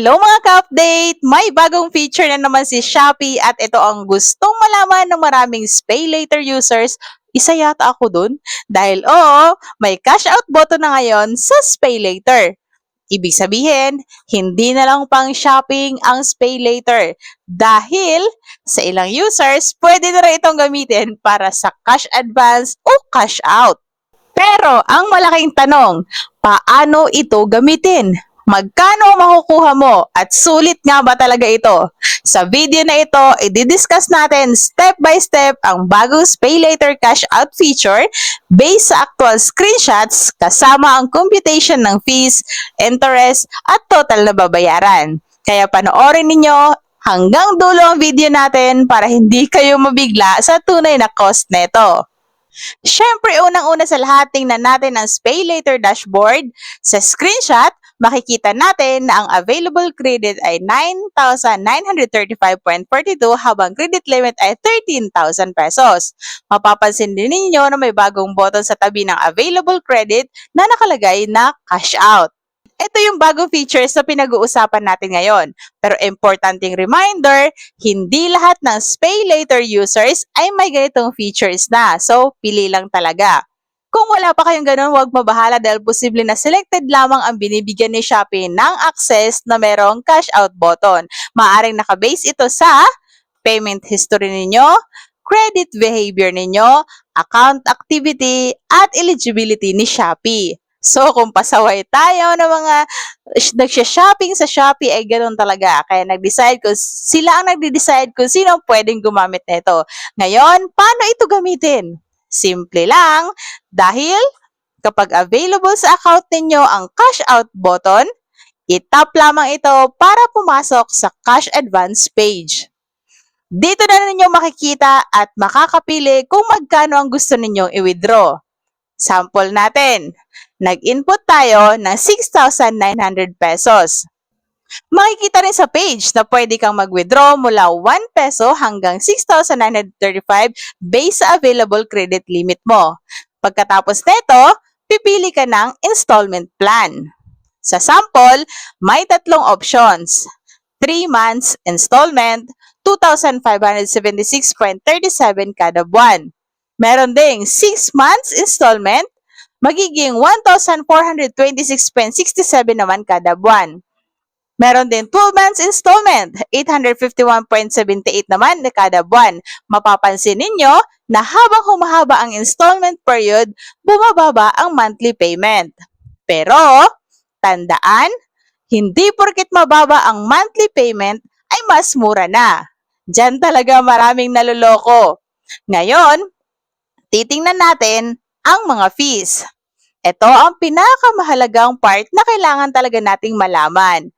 Hello mga ka-update! May bagong feature na naman si Shopee at ito ang gustong malaman ng maraming SpayLater users. Isa yata ako dun dahil may cash out button na ngayon sa SpayLater. Ibig sabihin, hindi na lang pang shopping ang SpayLater dahil sa ilang users, pwede na rin itong gamitin para sa cash advance o cash out. Pero ang malaking tanong, paano ito gamitin? Magkano makukuha mo at sulit nga ba talaga ito? Sa video na ito, i-discuss natin step by step ang bagong SpayLater cash out feature based sa actual screenshots kasama ang computation ng fees, interest at total na babayaran. Kaya panoorin ninyo hanggang dulo ang video natin para hindi kayo mabigla sa tunay na cost neto. Siyempre, unang-una sa lahat, tingnan natin ang SpayLater dashboard. Sa screenshot, makikita natin na ang available credit ay 9,935.42 habang credit limit ay 13,000 pesos. Mapapansin din ninyo na may bagong button sa tabi ng available credit na nakalagay na cash out. Ito yung bagong features na pinag-uusapan natin ngayon. Pero importanteng reminder, hindi lahat ng SpayLater users ay may ganitong features na. So, pili lang talaga. Kung wala pa kayong ganun, huwag mabahala dahil posible na selected lamang ang binibigyan ni Shopee ng access na merong cash out button. Maaring nakabase ito sa payment history ninyo, credit behavior ninyo, account activity, at eligibility ni Shopee. So, kung pasaway tayo ng mga nagsha-shopping sa Shopee, ay ganoon talaga. Kaya sila ang nagde-decide kung sino ang pwedeng gumamit nito. Ngayon, paano ito gamitin? Simple lang, dahil kapag available sa account ninyo ang cash out button, i-tap lamang ito para pumasok sa cash advance page. Dito na ninyo makikita at makakapili kung magkano ang gusto ninyong i-withdraw. Sample natin. Nag-input tayo ng 6,900 pesos. Makikita rin sa page na pwede kang mag-withdraw mula 1 peso hanggang 6,935 based sa available credit limit mo. Pagkatapos nito, pipili ka ng installment plan. Sa sample, may tatlong options. 3 months installment, 2,576.37 kada buwan. Meron ding 6 months installment, magiging 1,426.67 naman kada buwan. Meron din 12 months installment, 851.78 naman kada buwan. Mapapansin ninyo na habang humahaba ang installment period, bumababa ang monthly payment. Pero, tandaan, hindi porket mababa ang monthly payment ay mas mura na. Diyan talaga maraming naloloko. Ngayon, titingnan natin ang mga fees. Ito ang pinakamahalagang part na kailangan talaga nating malaman.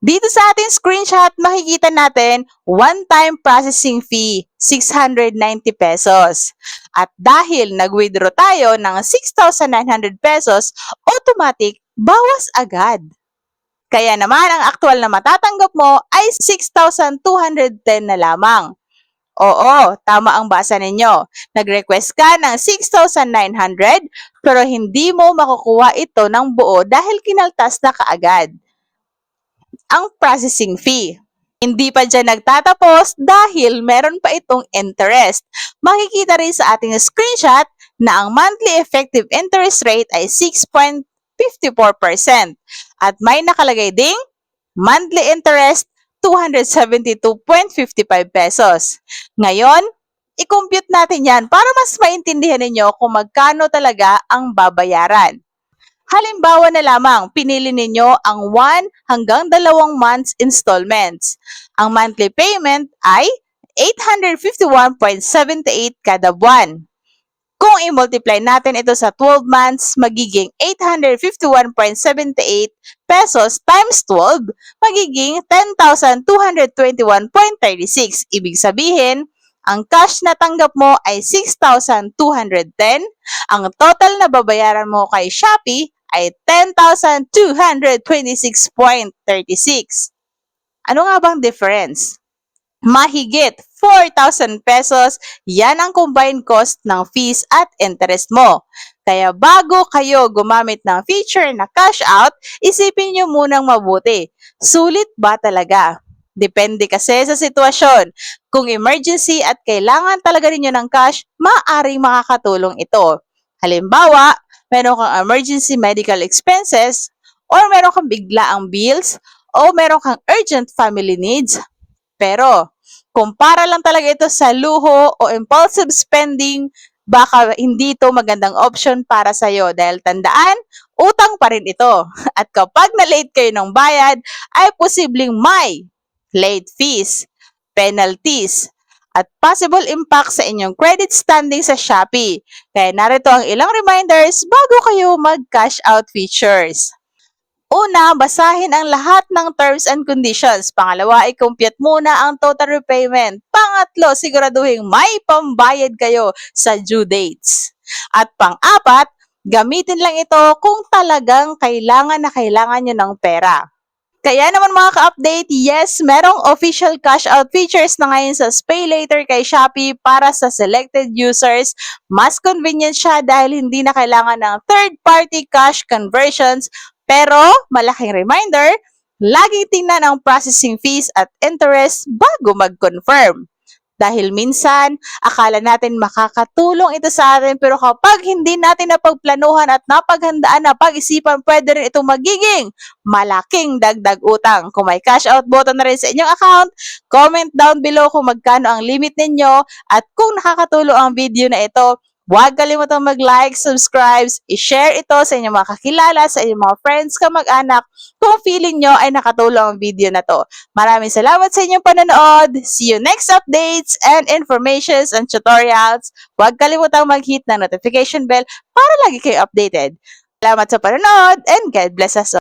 Dito sa ating screenshot, makikita natin one-time processing fee, 690 pesos. At dahil nag-withdraw tayo ng 6,900 pesos, automatic bawas agad. Kaya naman ang aktual na matatanggap mo ay 6,210 na lamang. Oo, tama ang basa ninyo. Nag-request ka ng 6,900 pero hindi mo makukuha ito ng buo dahil kinaltas na kaagad ang processing fee. Hindi pa dyan nagtatapos dahil meron pa itong interest. Makikita rin sa ating screenshot na ang monthly effective interest rate ay 6.54% at may nakalagay ding monthly interest 272.55 pesos. Ngayon, i-compute natin yan para mas maintindihan ninyo kung magkano talaga ang babayaran. Halimbawa na lamang, pinili ninyo ang 1 hanggang 2 months installments. Ang monthly payment ay 851.78 kada buwan. Kung i-multiply natin ito sa 12 months, magiging 851.78 pesos times 12, magiging 10,221.36. Ibig sabihin, ang cash na tanggap mo ay 6,210. Ang total na babayaran mo kay Shopee ay 10,226.36. Ano nga bang difference? mahigit 4,000 pesos, yan ang combined cost ng fees at interest mo. Kaya bago kayo gumamit ng feature na cash out, isipin nyo munang mabuti. Sulit ba talaga? Depende kasi sa sitwasyon. Kung emergency at kailangan talaga ninyo ng cash, maaaring makakatulong ito. Halimbawa, meron kang emergency medical expenses, or meron kang biglaang bills, o meron kang urgent family needs. Pero, kung para lang talaga ito sa luho o impulsive spending, baka hindi ito magandang option para sa'yo dahil tandaan, utang pa rin ito. At kapag na-late kayo ng bayad, ay posibleng may late fees, penalties, at possible impact sa inyong credit standing sa Shopee. Kaya narito ang ilang reminders bago kayo mag-cash out features. Una, basahin ang lahat ng terms and conditions. Pangalawa, i-compute muna ang total repayment. Pangatlo, siguraduhin may pambayad kayo sa due dates. At pang-apat, gamitin lang ito kung talagang kailangan na kailangan nyo ng pera. Kaya naman mga ka-update, yes, merong official cash out features na ngayon sa Pay Later kay Shopee para sa selected users. Mas convenient siya dahil hindi na kailangan ng third-party cash conversions. Pero, malaking reminder, laging tingnan ang processing fees at interest bago mag-confirm. Dahil minsan, akala natin makakatulong ito sa atin pero kapag hindi natin napagplanuhan at napaghandaan na pag-isipan, pwede rin itong magiging malaking dagdag utang. Kung may cash out button na rin sa inyong account, comment down below kung magkano ang limit ninyo at kung nakakatulong ang video na ito, huwag kalimutang mag-like, subscribe, i-share ito sa inyong mga kakilala, sa inyong mga friends, kamag-anak, kung feeling nyo ay nakatulong ang video na to. Maraming salamat sa inyong panonood. See you next updates and informations and tutorials. Huwag kalimutang mag-hit ng notification bell para lagi kayo updated. Salamat sa panonood and God bless us all.